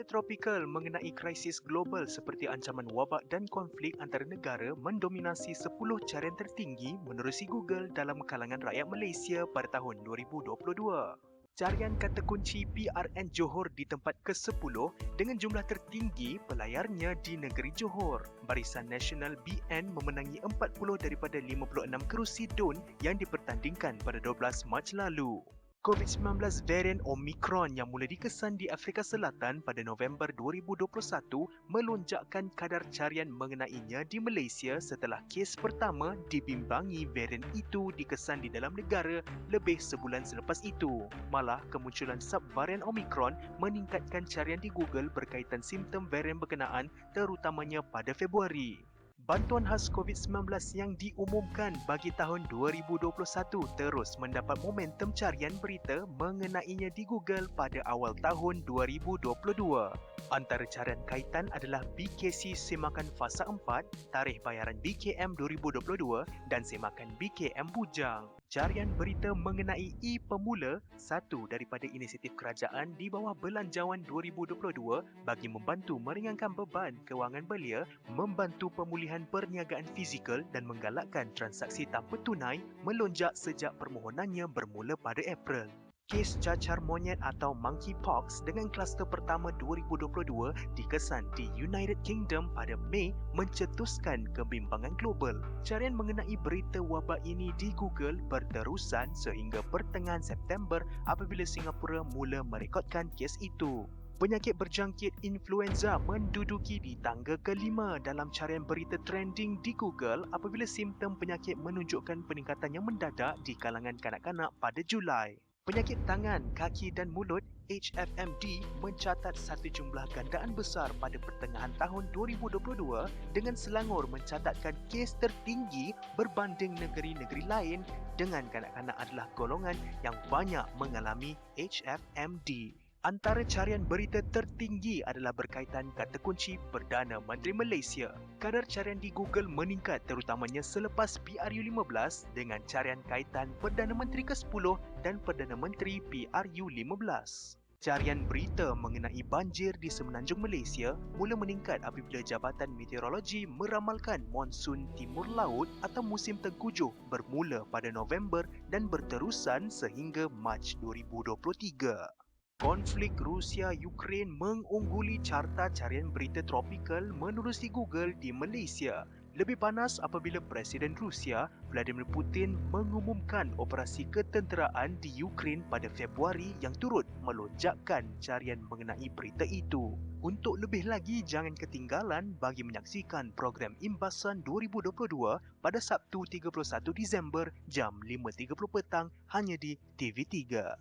tropikal mengenai krisis global seperti ancaman wabak dan konflik antara negara mendominasi 10 carian tertinggi menerusi Google dalam kalangan rakyat Malaysia pada tahun 2022. Carian kata kunci PRN Johor di tempat ke-10 dengan jumlah tertinggi pelayarnya di negeri Johor. Barisan Nasional BN memenangi 40 daripada 56 kerusi DUN yang dipertandingkan pada 12 Mac lalu. COVID-19 varian Omicron yang mula dikesan di Afrika Selatan pada November 2021 melonjakkan kadar carian mengenainya di Malaysia setelah kes pertama dibimbangi varian itu dikesan di dalam negara lebih sebulan selepas itu. Malah, kemunculan subvarian Omicron meningkatkan carian di Google berkaitan simptom varian berkenaan terutamanya pada Februari. Bantuan khas COVID-19 yang diumumkan bagi tahun 2021 terus mendapat momentum carian berita mengenainya di Google pada awal tahun 2022. Antara carian kaitan adalah BKC Semakan Fasa 4, tarikh bayaran BKM 2022 dan Semakan BKM Bujang. Carian berita mengenai e-Pemula, satu daripada inisiatif kerajaan di bawah Belanjawan 2022 bagi membantu meringankan beban kewangan belia, membantu pemulihan perniagaan fizikal dan menggalakkan transaksi tanpa tunai melonjak sejak permohonannya bermula pada April. Kes cacar monyet atau monkeypox dengan kluster pertama 2022 dikesan di United Kingdom pada Mei mencetuskan kebimbangan global. Carian mengenai berita wabak ini di Google berterusan sehingga pertengahan September apabila Singapura mula merekodkan kes itu. Penyakit berjangkit influenza menduduki di tangga kelima dalam carian berita trending di Google apabila simptom penyakit menunjukkan peningkatan yang mendadak di kalangan kanak-kanak pada Julai. Penyakit tangan, kaki dan mulut HFMD mencatat satu jumlah gandaan besar pada pertengahan tahun 2022 dengan Selangor mencatatkan kes tertinggi berbanding negeri-negeri lain dengan kanak-kanak adalah golongan yang banyak mengalami HFMD. Antara carian berita tertinggi adalah berkaitan kata kunci Perdana Menteri Malaysia. Kadar carian di Google meningkat terutamanya selepas PRU15 dengan carian kaitan Perdana Menteri ke-10 dan Perdana Menteri PRU15. Carian berita mengenai banjir di semenanjung Malaysia mula meningkat apabila Jabatan Meteorologi meramalkan monsun timur laut atau musim tengkujuh bermula pada November dan berterusan sehingga Mac 2023. Konflik Rusia-Ukraine mengungguli carta carian berita tropikal menerusi Google di Malaysia. Lebih panas apabila Presiden Rusia, Vladimir Putin mengumumkan operasi ketenteraan di Ukraine pada Februari yang turut melonjakkan carian mengenai berita itu. Untuk lebih lagi, jangan ketinggalan bagi menyaksikan program Imbasan 2022 pada Sabtu 31 Disember jam 5.30 petang hanya di TV3.